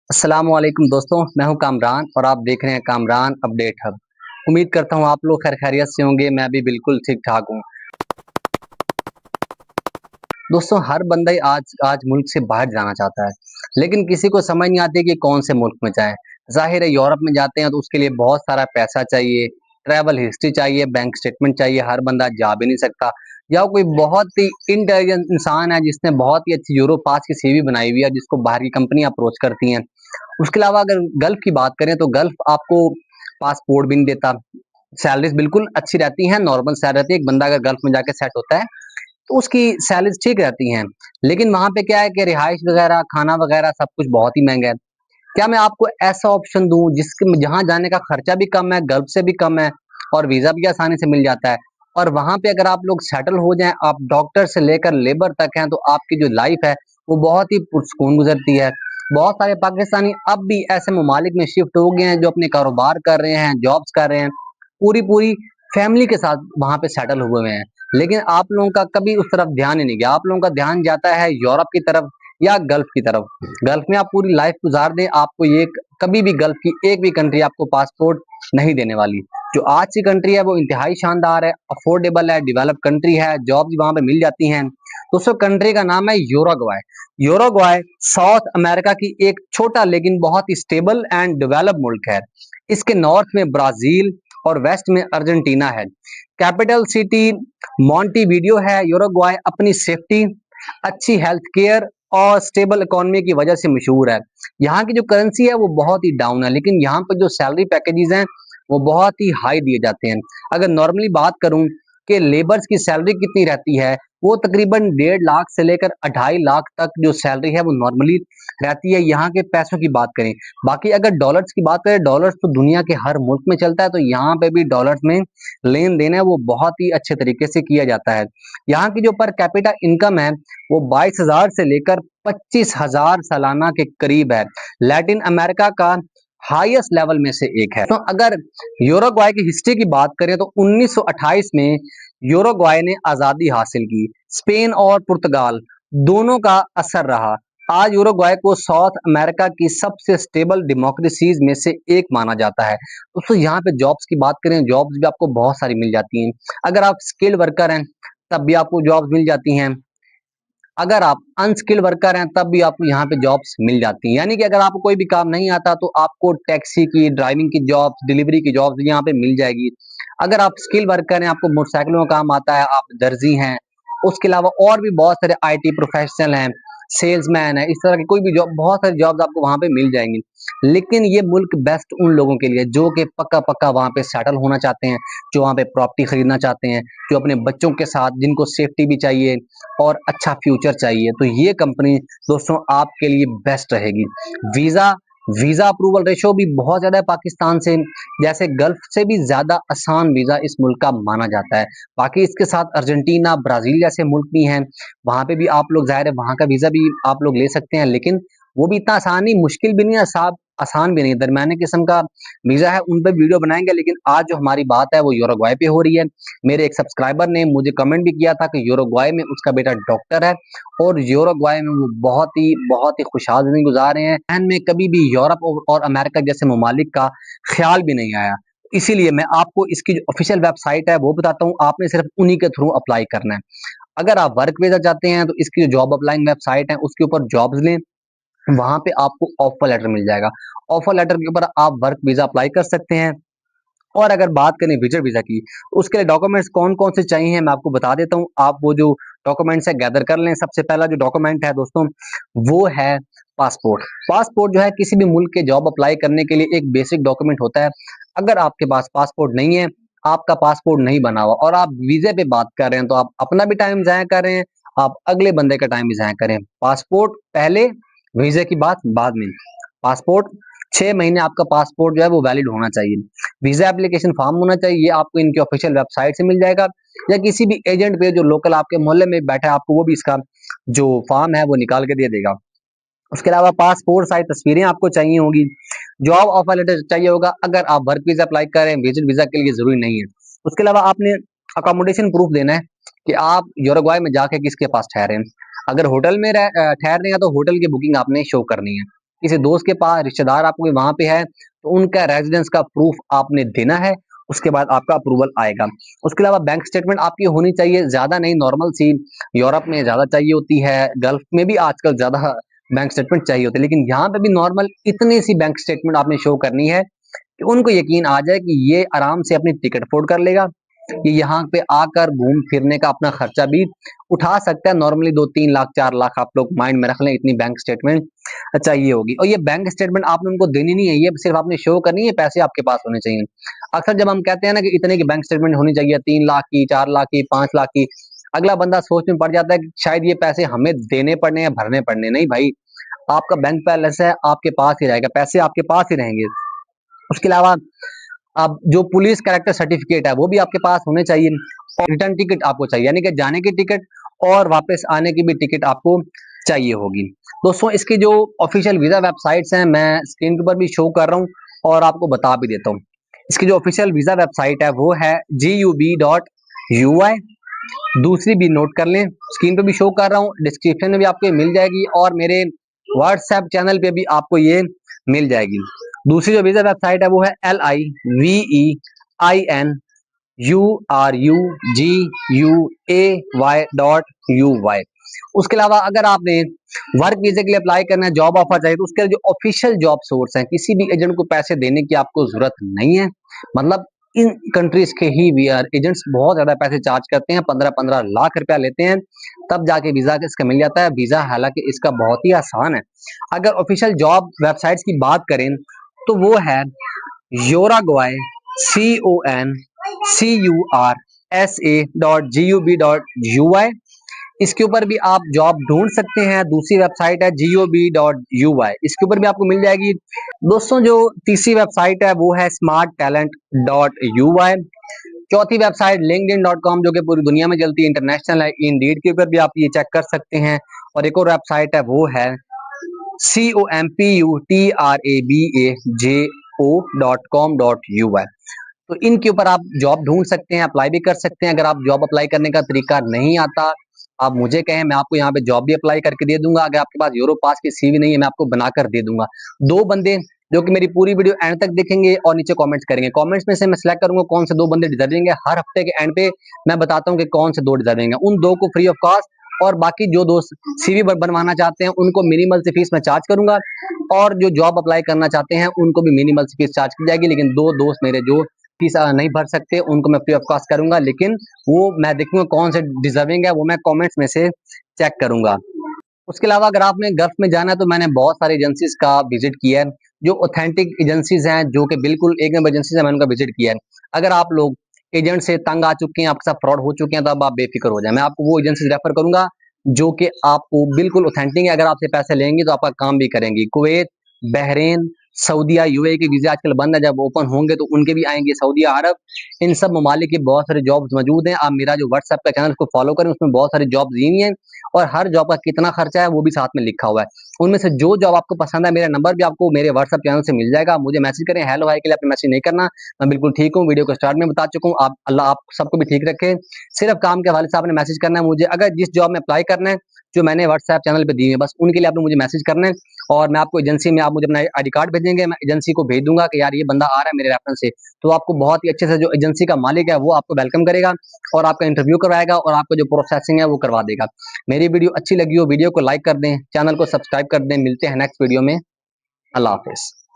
अस्सलामुअलैकुम दोस्तों, मैं हूं कामरान और आप देख रहे हैं कामरान अपडेट हब। उम्मीद करता हूं आप लोग खैर खैरियत से होंगे। मैं भी बिल्कुल ठीक ठाक हूं। दोस्तों, हर बंदा ही आज आज मुल्क से बाहर जाना चाहता है, लेकिन किसी को समझ नहीं आती कि कौन से मुल्क में जाए। जाहिर है, यूरोप में जाते हैं तो उसके लिए बहुत सारा पैसा चाहिए, ट्रैवल हिस्ट्री चाहिए, बैंक स्टेटमेंट चाहिए। हर बंदा जा भी नहीं सकता, या कोई बहुत ही इंटेलिजेंट इंसान है जिसने बहुत ही अच्छी यूरो पास की सीवी बनाई हुई है, जिसको बाहर की कंपनी अप्रोच करती हैं। उसके अलावा अगर गल्फ की बात करें तो गल्फ आपको पासपोर्ट भी नहीं देता। सैलरीज बिल्कुल अच्छी रहती हैं, नॉर्मल सैलरी रहती है। एक बंदा अगर गल्फ में जाके सेट होता है तो उसकी सैलरीज ठीक रहती हैं, लेकिन वहां पे क्या है कि रिहाइश वगैरह, खाना वगैरह सब कुछ बहुत ही महंगा है। क्या मैं आपको ऐसा ऑप्शन दूं जिसके जहां जाने का खर्चा भी कम है, गल्फ से भी कम है, और वीजा भी आसानी से मिल जाता है, और वहां पे अगर आप लोग सेटल हो जाएं, आप डॉक्टर से लेकर लेबर तक हैं, तो आपकी जो लाइफ है वो बहुत ही पुरसकून गुजरती है। बहुत सारे पाकिस्तानी अब भी ऐसे ममालिक में शिफ्ट हो गए हैं जो अपने कारोबार कर रहे हैं, जॉब्स कर रहे हैं, पूरी पूरी फैमिली के साथ वहां पे सेटल हुए हुए हैं। लेकिन आप लोगों का कभी उस तरफ ध्यान ही नहीं गया। आप लोगों का ध्यान जाता है यूरोप की तरफ या गल्फ की तरफ। गल्फ में आप पूरी लाइफ गुजार दें, आपको ये कभी भी गल्फ की एक भी कंट्री आपको पासपोर्ट नहीं देने वाली। जो आज की कंट्री है वो इंतहाई शानदार है, अफोर्डेबल है, डेवलप कंट्री है, जॉब्स वहां पे मिल जाती हैं। दोस्तों, कंट्री का नाम है यूरुग्वाय। यूरुग्वाय साउथ अमेरिका की एक छोटा लेकिन बहुत ही स्टेबल एंड डेवलप मुल्क है। इसके नॉर्थ में ब्राजील और वेस्ट में अर्जेंटीना है। कैपिटल सिटी मॉन्टेविडियो है। यूरुग्वाय अपनी सेफ्टी, अच्छी हेल्थ केयर और स्टेबल इकोनॉमी की वजह से मशहूर है। यहाँ की जो करेंसी है वो बहुत ही डाउन है, लेकिन यहाँ पर जो सैलरी पैकेजेस हैं वो बहुत ही हाई दिए जाते हैं। अगर नॉर्मली बात करूं कि लेबर्स की सैलरी कितनी रहती है, वो तकरीबन 1.5 लाख से लेकर 2.5 लाख तक जो सैलरी है वो नॉर्मली रहती है, यहाँ के पैसों की बात करें। बाकी अगर डॉलर्स की बात करें, डॉलर्स तो दुनिया के हर मुल्क में चलता है, तो यहाँ पे भी डॉलर्स में लेन देन है वो बहुत ही अच्छे तरीके से किया जाता है। यहाँ की जो पर कैपिटा इनकम है वो 22,000 से लेकर 25,000 सालाना के करीब है। लैटिन अमेरिका का हाईएस्ट लेवल में से एक है। तो अगर यूरुग्वाय की हिस्ट्री की बात करें तो 1928 में यूरुग्वाय ने आजादी हासिल की। स्पेन और पुर्तगाल दोनों का असर रहा। आज यूरुग्वाय को साउथ अमेरिका की सबसे स्टेबल डेमोक्रेसीज में से एक माना जाता है। दोस्तों, यहाँ पे जॉब्स की बात करें, जॉब्स भी आपको बहुत सारी मिल जाती हैं। अगर आप स्किल्ड वर्कर हैं तब भी आपको जॉब्स मिल जाती हैं। अगर आप अनस्किल्ड वर्कर हैं तब भी आपको यहाँ पे जॉब्स मिल जाती हैं। यानी कि अगर आपको कोई भी काम नहीं आता तो आपको टैक्सी की, ड्राइविंग की जॉब्स, डिलीवरी की जॉब्स यहाँ पे मिल जाएगी। अगर आप स्किल वर्कर हैं, आपको मोटरसाइकिलों का काम आता है, आप दर्जी हैं, उसके अलावा और भी बहुत सारे आईटी प्रोफेशनल हैं, सेल्समैन है, इस तरह की कोई भी जॉब, बहुत सारी जॉब्स आपको वहां पे मिल जाएंगी। लेकिन ये मुल्क बेस्ट उन लोगों के लिए जो कि पक्का पक्का वहां पे सेटल होना चाहते हैं, जो वहां पे प्रॉपर्टी खरीदना चाहते हैं, जो अपने बच्चों के साथ, जिनको सेफ्टी भी चाहिए और अच्छा फ्यूचर चाहिए, तो ये कंपनी दोस्तों आपके लिए बेस्ट रहेगी। वीजा वीजा अप्रूवल रेशो भी बहुत ज्यादा है पाकिस्तान से, जैसे गल्फ से भी ज्यादा आसान वीजा इस मुल्क का माना जाता है। बाकी इसके साथ अर्जेंटीना, ब्राजील जैसे मुल्क भी हैं, वहां पे भी आप लोग, जाहिर है वहां का वीजा भी आप लोग ले सकते हैं, लेकिन वो भी इतना आसान नहीं, मुश्किल भी नहीं, आसान भी नहीं, दरमियाने किस्म का वीजा है। उन पर वीडियो बनाएंगे, लेकिन आज जो हमारी बात है वो यूरुग्वाय पे हो रही है। मेरे एक सब्सक्राइबर ने मुझे कमेंट भी किया था कि यूरुग्वाय में उसका बेटा डॉक्टर है और यूरुग्वाय में वो बहुत ही खुशहाल जिंदगी गुजार रहे हैं। एंड में कभी भी यूरोप और अमेरिका जैसे ममालिक का ख्याल भी नहीं आया। इसीलिए मैं आपको इसकी जो ऑफिशियल वेबसाइट है वो बताता हूँ, आपने सिर्फ उन्हीं के थ्रू अप्लाई करना है। अगर आप वर्क वीजा चाहते हैं तो इसकी जो जॉब अप्लाइंग वेबसाइट है उसके ऊपर जॉब्स लें, वहां पे आपको ऑफर लेटर मिल जाएगा। ऑफर लेटर के ऊपर आप वर्क वीजा अप्लाई कर सकते हैं। और अगर बात करें विजिट वीजा की, उसके लिए डॉक्यूमेंट्स कौन कौन से चाहिए मैं आपको बता देता हूँ। आप वो जो डॉक्यूमेंट्स है गैदर कर लें। सबसे पहला जो डॉक्यूमेंट है दोस्तों वो है पासपोर्ट। पासपोर्ट जो है किसी भी मुल्क के जॉब अप्लाई करने के लिए एक बेसिक डॉक्यूमेंट होता है। अगर आपके पास पासपोर्ट नहीं है, आपका पासपोर्ट नहीं बना हुआ और आप वीजे पे बात कर रहे हैं, तो आप अपना भी टाइम जाया कर रहे हैं, आप अगले बंदे का टाइम भी जाया करें। पासपोर्ट पहले, वीजे की बात बाद में। पासपोर्ट 6 महीने आपका पासपोर्ट जो है वो वैलिड होना चाहिए। वीजा एप्लीकेशन फॉर्म होना चाहिए, ये आपको इनकी ऑफिशियल वेबसाइट से मिल जाएगा, या किसी भी एजेंट पे जो लोकल आपके मोहल्ले में बैठा है, आपको वो भी इसका जो फॉर्म है वो निकाल के दे देगा। उसके अलावा पासपोर्ट साइज तस्वीरें आपको चाहिए होगी। जॉब ऑफर लेटर चाहिए होगा अगर आप वर्क वीजा अप्लाई कर रहे हैं, विजिट वीजा के लिए जरूरी नहीं है। उसके अलावा आपने अकोमोडेशन प्रूफ देना है कि आप यूरुग्वाय में जाके किसके पास ठहरे हैं। अगर होटल में ठहर रहे हैं तो होटल की बुकिंग आपने शो करनी है। किसी दोस्त के पास, रिश्तेदार आपको वहाँ पे है, तो उनका रेज़िडेंस का प्रूफ आपने देना है, उसके बाद आपका अप्रूवल आएगा। उसके अलावा बैंक स्टेटमेंट आपकी होनी चाहिए, ज़्यादा नहीं, नॉर्मल सी। यूरोप में ज़्यादा चाहिए होती है, गल्फ में भी आजकल ज़्यादा बैंक स्टेटमेंट चाहिए होती है, लेकिन यहाँ पे भी नॉर्मल इतनी सी बैंक स्टेटमेंट आपने शो करनी है कि उनको यकीन आ जाए कि ये आराम से अपनी टिकट अफोर्ड कर लेगा, ये यहाँ पे आकर घूम फिरने का अपना खर्चा भी उठा सकता है। नॉर्मली 2-3 लाख 4 लाख आप लोग माइंड में रख लें, इतनी बैंक स्टेटमेंट चाहिए होगी। और ये बैंक स्टेटमेंट आपने उनको देनी नहीं है, ये सिर्फ आपने शो करनी है, पैसे आपके पास होने चाहिए। अक्सर जब हम कहते हैं ना कि इतने की बैंक स्टेटमेंट होनी चाहिए, 3 लाख की, 4 लाख की, 5 लाख की, अगला बंदा सोच में पड़ जाता है कि शायद ये पैसे हमें देने पड़ने या भरने पड़ने। नहीं भाई, आपका बैंक बैलेंस है, आपके पास ही रहेगा, पैसे आपके पास ही रहेंगे। उसके अलावा अब जो पुलिस कैरेक्टर सर्टिफिकेट है वो भी आपके पास होने चाहिए, और रिटर्न टिकट आपको चाहिए, यानी कि जाने की टिकट और वापस आने की भी टिकट आपको चाहिए होगी। दोस्तों, इसकी जो ऑफिशियल वीज़ा वेबसाइट्स हैं मैं स्क्रीन के ऊपर भी शो कर रहा हूँ और आपको बता भी देता हूँ। इसकी जो ऑफिशियल वीज़ा वेबसाइट है वो है gub.ui। दूसरी भी नोट कर लें, स्क्रीन पे भी शो कर रहा हूँ, डिस्क्रिप्शन में भी आपको ये मिल जाएगी और मेरे व्हाट्सएप चैनल पे भी आपको ये मिल जाएगी। दूसरी जो वीज़ा वेबसाइट है वो है LIVEINURUGUAY.UY। उसके अलावा अगर आपने वर्क वीजे के लिए अप्लाई करना है, जॉब ऑफर चाहिए, तो उसके जो ऑफिशियल जॉब सोर्स हैं, किसी भी एजेंट को पैसे देने की आपको जरूरत नहीं है। मतलब इन कंट्रीज के ही वीआर एजेंट्स बहुत ज्यादा पैसे चार्ज करते हैं, 15-15 लाख रुपया लेते हैं, तब जाके वीजा इसका मिल जाता है। वीजा हालांकि इसका बहुत ही आसान है। अगर ऑफिशियल जॉब वेबसाइट्स की बात करें तो वो है योराग्वाई CONCURSA.GUB.UI। इसके ऊपर भी आप जॉब ढूंढ सकते हैं। दूसरी वेबसाइट है GOB.UI, इसके ऊपर भी आपको मिल जाएगी। दोस्तों, जो तीसरी वेबसाइट है वो है SmartTalent.UI। चौथी वेबसाइट LinkedIn.com, जो कि पूरी दुनिया में चलती है, इंटरनेशनल है। इंडीड के ऊपर भी आप ये चेक कर सकते हैं। और एक और वेबसाइट है वो है COMPUTRABAJO.com.UI। तो इनके ऊपर आप जॉब ढूंढ सकते हैं, अप्लाई भी कर सकते हैं। अगर आप जॉब अप्लाई करने का तरीका नहीं आता, आप मुझे कहें, मैं आपको यहाँ पे जॉब भी अप्लाई करके दे दूंगा। अगर आपके पास यूरो पास की सीवी नहीं है, मैं आपको बनाकर दे दूंगा। 2 बंदे जो कि मेरी पूरी वीडियो एंड तक देखेंगे और नीचे कमेंट्स करेंगे, कमेंट्स में से मैं सिलेक्ट करूंगा कौन से 2 बंदे डिजर्विंग है। हर हफ्ते के एंड पे मैं बताता हूँ कि कौन से 2 डिजर्विंग है, उन 2 को फ्री ऑफ कॉस्ट, और बाकी जो दोस्त सीवी बनवाना चाहते हैं उनको मिनिमल सी फीस मैं चार्ज करूंगा, और जो जॉब अप्लाई करना चाहते हैं उनको भी मिनिमल सी फीस चार्ज की जाएगी। लेकिन 2 दोस्त मेरे जो फीस नहीं भर सकते उनको मैं फ्री ऑफ कॉस्ट करूंगा, लेकिन वो मैं देखूंगा कौन से डिजर्विंग है, वो मैं कमेंट्स में से चेक करूंगा। उसके अलावा अगर आपने गल्फ में जाना है तो मैंने बहुत सारी एजेंसीज का विजिट किया है, जो ऑथेंटिक एजेंसीज हैं, जो कि बिल्कुल एक नंबर एजेंसीज है, मैंने उनका विजिट किया है। अगर आप लोग एजेंट से तंग आ चुके हैं, आपके साथ फ्रॉड हो चुके हैं, तो अब आप बेफिक्र हो जाए, मैं आपको वो एजेंसीज रेफर करूंगा जो कि आपको बिल्कुल ऑथेंटिक है। अगर आपसे पैसे लेंगे तो आपका काम भी करेंगी। कुवैत, बहरीन, सऊदीया, यूएई के वीजा आजकल बंद है, जब ओपन होंगे तो उनके भी आएंगे। सऊदीया अरब, इन सब ममालिक की बहुत सारे जॉब्स मौजूद हैं। आप मेरा जो व्हाट्सएप का चैनल को फॉलो करें, उसमें बहुत सारी जॉब्स दी हुई हैं और हर जॉब का कितना खर्चा है वो भी साथ में लिखा हुआ है। उनमें से जो जॉब आपको पसंद है, मेरा नंबर भी आपको मेरे व्हाट्सएप चैनल से मिल जाएगा। मुझे मैसेज करें, हेलो हाय के लिए आपने मैसेज नहीं करना, मैं बिल्कुल ठीक हूँ, वीडियो को स्टार्ट में बता चुका हूँ। आप अल्लाह आप सबको भी ठीक रखे। सिर्फ काम के हवाले से आपने मैसेज करना है मुझे। अगर जिस जॉब में अप्लाई करना है जो मैंने व्हाट्सएप चैनल पे दी है, बस उनके लिए आपने मुझे मैसेज करना है, और मैं आपको एजेंसी में, आप मुझे अपना आईडी कार्ड भेजेंगे, मैं एजेंसी को भेज दूंगा कि यार ये बंदा आ रहा है मेरे रेफरेंस से, तो आपको बहुत ही अच्छे से जो एजेंसी का मालिक है वो आपको वेलकम करेगा और आपका इंटरव्यू करवाएगा और आपका जो प्रोसेसिंग है वो करवा देगा। मेरी वीडियो अच्छी लगी हो, वीडियो को लाइक कर दें, चैनल को सब्सक्राइब कर दें। मिलते हैं नेक्स्ट वीडियो में। अल्लाह हाफिज।